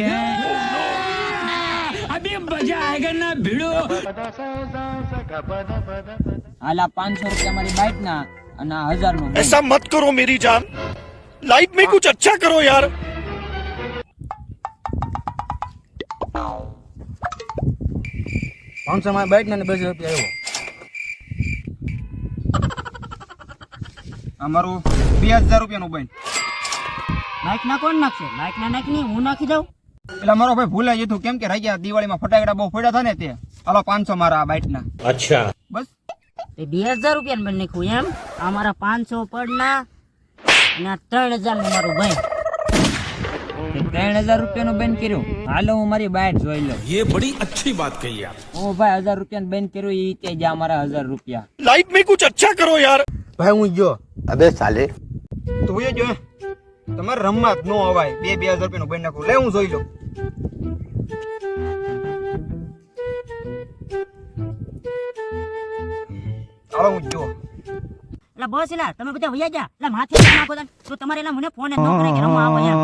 जाएंगे अभी मजा आएगा ना भिड़ो હાલા 500 રૂપિયા મારી બાઇક ના અને 1000 નું ऐसा मत करो मेरी जान लाइफ में कुछ अच्छा करो यार 500 માં બાઇક ને 200 રૂપિયા આવ્યો અમારું 2000 રૂપિયાનું બન બાઇક ના કોણ નાખશે બાઇક ના નાખની હું નાખી દઉં એટલે મારો ભાઈ ભૂલાઈ જતું કેમ કે રાજા દિવાળીમાં ફટાકડા બહુ ફોડ્યા હતા ને તે હાલો 500 મારા બાઇક ના अच्छा બસ તે 2000 રૂપિયા બન નાખ્યું એમ આ મારા 500 પડના અને 3000 નું મારું ભાઈ 3000 રૂપિયાનું બેન કર્યું હાલો હું મારી બાઇક જોઈ લઉં ये बड़ी अच्छी बात कही आप ઓ ભાઈ 1000 રૂપિયાનું બેન કર્યું ઈ તે જા મારા 1000 રૂપિયા लाइफ में कुछ अच्छा करो यार ભાઈ હું જો अबे साले તું એ જો તમારે રમવા જ ન અવાય 2000 રૂપિયાનું બન નાખું લે હું જોઈ લઉં હાલો હું જો એટલે બોસ એલા તમે બધા વયા જા એટલે માથે નાખો તો તમારે એલા મને ફોન જ ન કરે કે રમવા આવો એમ